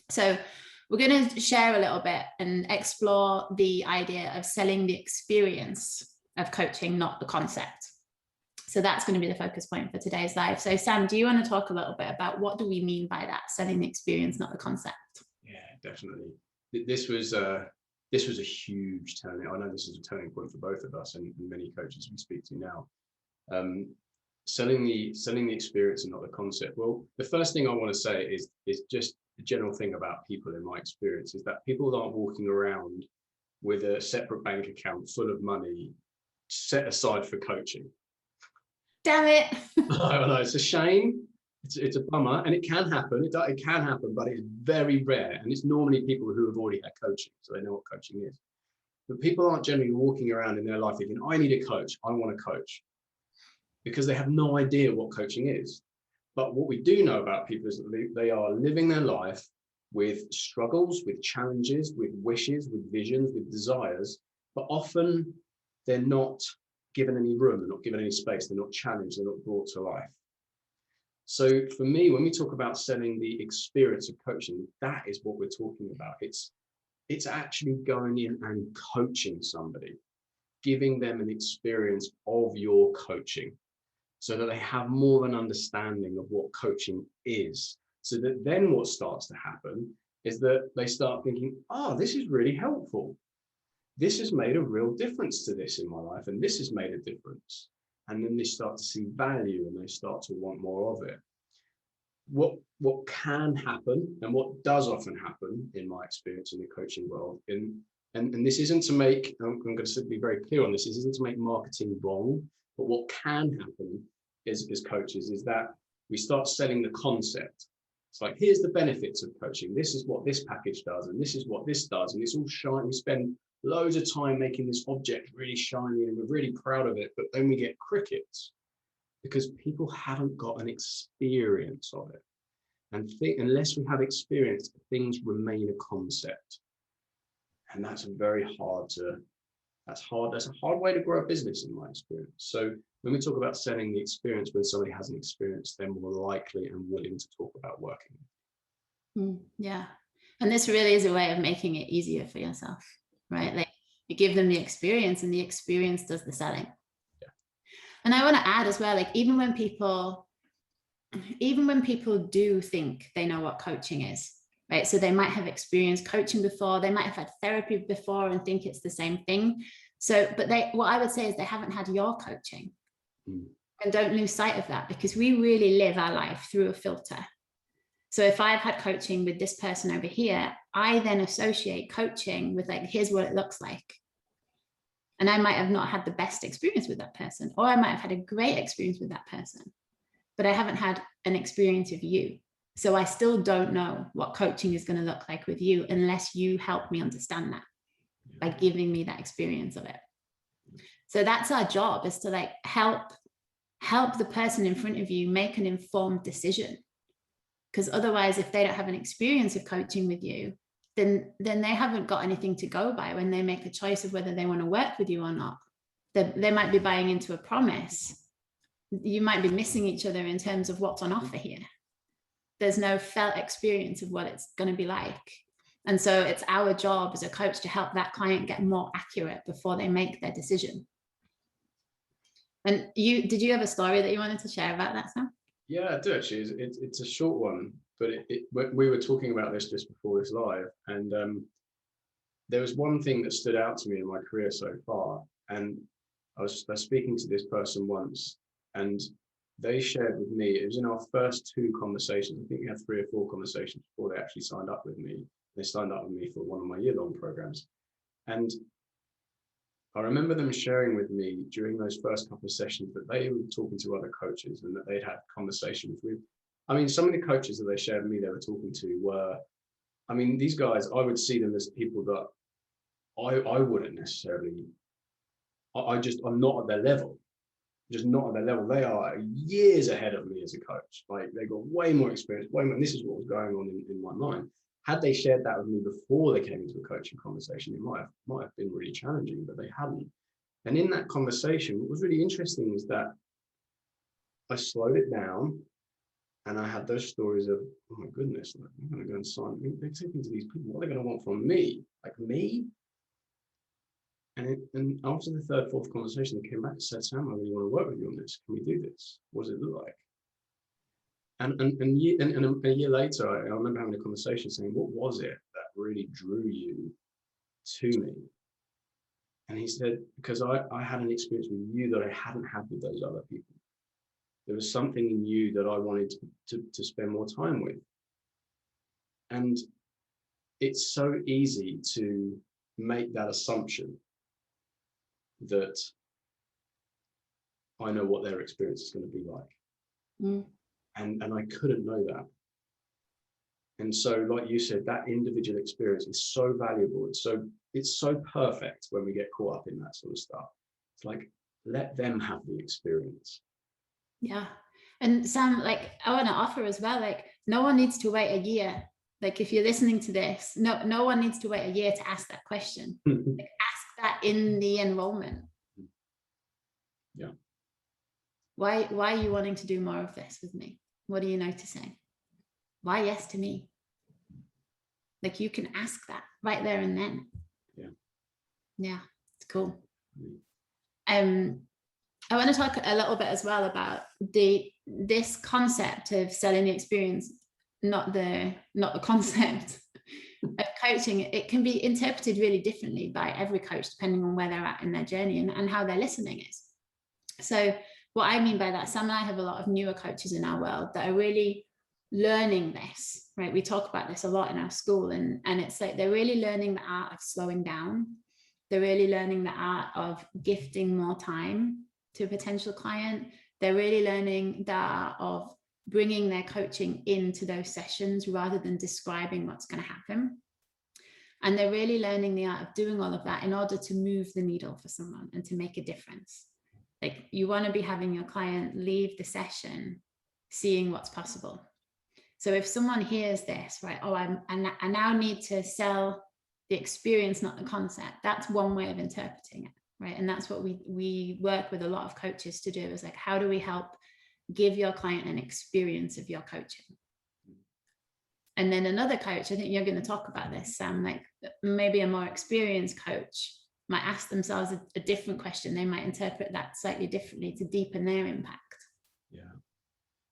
So we're going to share a little bit and explore the idea of selling the experience of coaching, not the concept. So that's going to be the focus point for today's live. So Sam, do you want to talk a little bit about what do we mean by that, selling the experience, not the concept? Yeah, definitely. This was a huge turning. I know this is a turning point for both of us and many coaches we speak to now. Selling the experience and not the concept. Well, the first thing I want to say is just the general thing about people in my experience is that people aren't walking around with a separate bank account full of money set aside for coaching. Damn it. I know, it's a shame. It's a bummer, and it can happen. It can happen, but it's very rare, and it's normally people who have already had coaching, so they know what coaching is. But people aren't generally walking around in their life thinking, I need a coach, I want a coach, because they have no idea what coaching is. But what we do know about people is that they are living their life with struggles, with challenges, with wishes, with visions, with desires, but often they're not given any room, they're not given any space, they're not challenged, they're not brought to life. So for me, when we talk about selling the experience of coaching, that is what we're talking about. It's actually going in and coaching somebody, giving them an experience of your coaching so that they have more of an understanding of what coaching is. So that then what starts to happen is that they start thinking, oh, this is really helpful. This has made a real difference to this in my life, and this has made a difference. And then they start to see value and they start to want more of it. What can happen, and what does often happen in my experience in the coaching world, and this isn't to make, I'm going to be very clear on this isn't to make marketing wrong, but what can happen is, as coaches, is that we start selling the concept. It's like, here's the benefits of coaching. This is what this package does, and this is what this does, and it's all shiny. We spend loads of time making this object really shiny, and we're really proud of it, but then we get crickets because people haven't got an experience of it. And unless we have experience, things remain a concept. And that's that's a hard way to grow a business in my experience. So when we talk about selling the experience, when somebody has an experience, they're more likely and willing to talk about working. Yeah. And this really is a way of making it easier for yourself, right? Like you give them the experience and the experience does the selling. Yeah. And I want to add as well, like even when people do think they know what coaching is, right? So they might have experienced coaching before, they might have had therapy before and think it's the same thing. So, but what I would say is they haven't had your coaching. And don't lose sight of that, because we really live our life through a filter. So if I've had coaching with this person over here, I then associate coaching with like, here's what it looks like. And I might have not had the best experience with that person, or I might have had a great experience with that person, but I haven't had an experience of you. So I still don't know what coaching is going to look like with you unless you help me understand that by giving me that experience of it. So that's our job, is to like help the person in front of you make an informed decision. Because otherwise, if they don't have an experience of coaching with you, then they haven't got anything to go by when they make a choice of whether they want to work with you or not. They might be buying into a promise. You might be missing each other in terms of what's on offer here. There's no felt experience of what it's going to be like. And so it's our job as a coach to help that client get more accurate before they make their decision. And did you have a story that you wanted to share about that, Sam? Yeah, I do actually. It's a short one, but we were talking about this just before this live, and there was one thing that stood out to me in my career so far. And I was speaking to this person once, and they shared with me, it was in our first 2 conversations. I think we had 3 or 4 conversations before they actually signed up with me. They signed up with me for one of my year-long programs. And I remember them sharing with me during those first couple of sessions that they were talking to other coaches and that they'd had conversations with. I mean, some of the coaches that they shared with me they were talking to were, I mean, these guys, I would see them as people that I wouldn't necessarily, I'm not at their level. Just not at their level. They are years ahead of me as a coach. Like they've got way more experience, way more, and this is what was going on in my mind. Had they shared that with me before they came into a coaching conversation, it might have been really challenging, but they hadn't. And in that conversation, what was really interesting was that I slowed it down And I had those stories of, oh my goodness, like, I'm going to go and sign. They're taking to these people. What are they going to want from me? Like me? And after the third, fourth conversation, they came back and said, Sam, I really want to work with you on this. Can we do this? What does it look like? And a year later, I remember having a conversation saying, what was it that really drew you to me? And he said, because I had an experience with you that I hadn't had with those other people. There was something in you that I wanted to spend more time with. And it's so easy to make that assumption that I know what their experience is going to be like. Mm. And I couldn't know that. And so, like you said, that individual experience is so valuable. It's so perfect when we get caught up in that sort of stuff. It's like, let them have the experience. Yeah. And Sam, like, I want to offer as well, like, no one needs to wait a year. Like, if you're listening to this, no one needs to wait a year to ask that question. Like, ask that in the enrollment. Yeah. Why are you wanting to do more of this with me? What are you noticing? Why yes to me? Like, you can ask that right there and then. Yeah. Yeah, it's cool. I want to talk a little bit as well about this concept of selling the experience, not the concept of coaching. It can be interpreted really differently by every coach, depending on where they're at in their journey and how their listening is. So what I mean by that, Sam and I have a lot of newer coaches in our world that are really learning this, right? We talk about this a lot in our school, and it's like they're really learning the art of slowing down. They're really learning the art of gifting more time to a potential client. They're really learning the art of bringing their coaching into those sessions rather than describing what's going to happen. And they're really learning the art of doing all of that in order to move the needle for someone and to make a difference. Like, you want to be having your client leave the session seeing what's possible. So if someone hears this, right, oh, I now need to sell the experience, not the concept, that's one way of interpreting it, right? And that's what we work with a lot of coaches to do, is like, how do we help give your client an experience of your coaching? And then another coach, I think you're going to talk about this, Sam, like maybe a more experienced coach might ask themselves a different question. They might interpret that slightly differently to deepen their impact.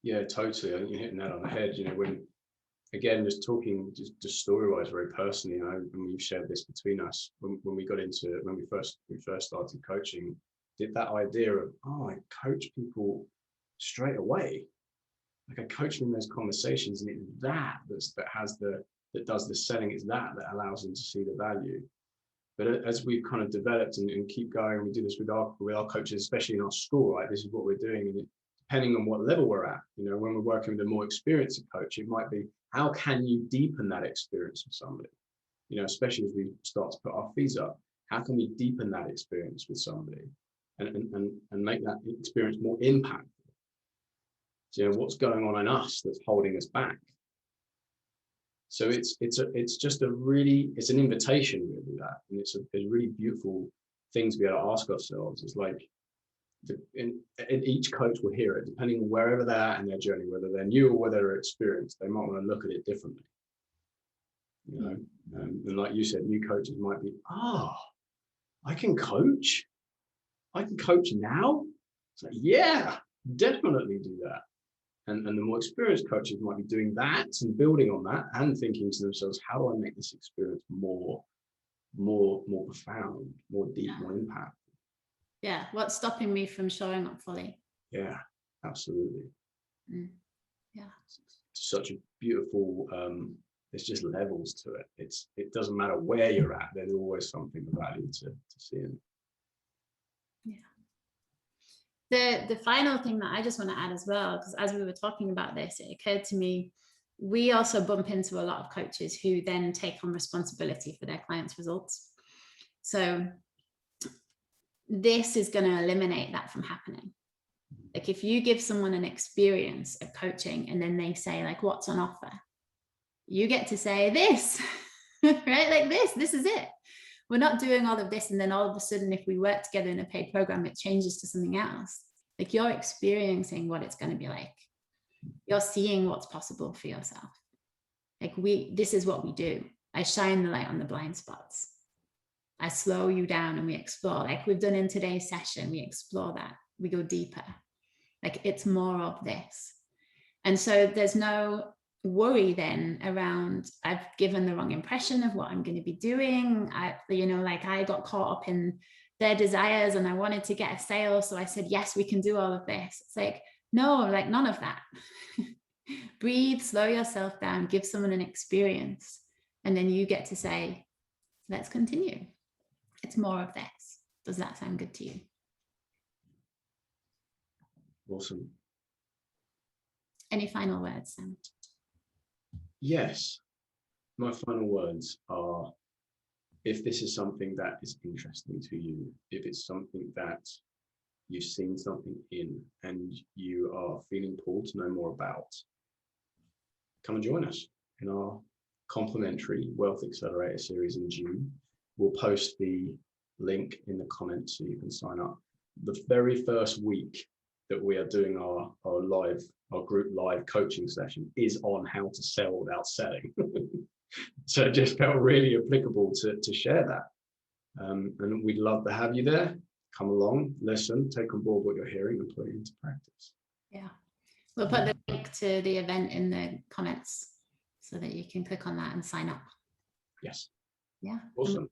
Yeah, totally. I think you're hitting that on the head. You know, when, again, just talking just story-wise, very personally, and we've shared this between us when we got into it, when we first started coaching, did that idea of, oh, I coach people straight away. Like, I coach them in those conversations, and it's that does the selling. It's that allows them to see the value. But as we've kind of developed and keep going, and we do this with our coaches, especially in our school, right? This is what we're doing, and depending on what level we're at, you know, when we're working with a more experienced coach, it might be, how can you deepen that experience with somebody? You know, especially as we start to put our fees up, how can we deepen that experience with somebody and make that experience more impactful? So, you know, what's going on in us that's holding us back? So it's an invitation, really, that, and it's a really beautiful thing to be able to ask ourselves. It's like, in each coach will hear it, depending on wherever they're at in their journey, whether they're new or whether they're experienced, they might want to look at it differently. You know, and like you said, new coaches might be, I can coach now. It's like, yeah, definitely do that. And the more experienced coaches might be doing that and building on that and thinking to themselves, how do I make this experience more profound, more deep, more impact? Yeah, what's stopping me from showing up fully? Yeah, absolutely. Yeah, such a beautiful. There's just levels to it. It doesn't matter where you're at. There's always something of value to see in. Yeah. The final thing that I just want to add as well, because as we were talking about this, it occurred to me, we also bump into a lot of coaches who then take on responsibility for their clients' results. So this is going to eliminate that from happening. Like, if you give someone an experience of coaching and then they say, like, what's on offer? You get to say this, right? Like, this is it. We're not doing all of this, and then all of a sudden, if we work together in a paid program, it changes to something else. Like, you're experiencing what it's going to be like. you're seeing what's possible for yourself. Like this is what we do. I shine the light on the blind spots. I slow you down and we explore, like we've done in today's session. We explore that, we go deeper. Like it's more of this. And so there's no worry then around, I've given the wrong impression of what I'm going to be doing. I got caught up in their desires and I wanted to get a sale. So I said, yes, we can do all of this. It's like, no, like none of that. Breathe, slow yourself down, give someone an experience. And then you get to say, let's continue. It's more of this. Does that sound good to you? Awesome. Any final words, Sam? Yes. My final words are, if this is something that is interesting to you, if it's something that you've seen something in and you are feeling pulled to know more about, come and join us in our complimentary Wealth Accelerator series in June. We'll post the link in the comments so you can sign up. The very first week that we are doing our group live coaching session is on how to sell without selling. So it just felt really applicable to share that. And we'd love to have you there. Come along, listen, take on board what you're hearing and put it into practice. Yeah. We'll put the link to the event in the comments so that you can click on that and sign up. Yes. Yeah. Awesome.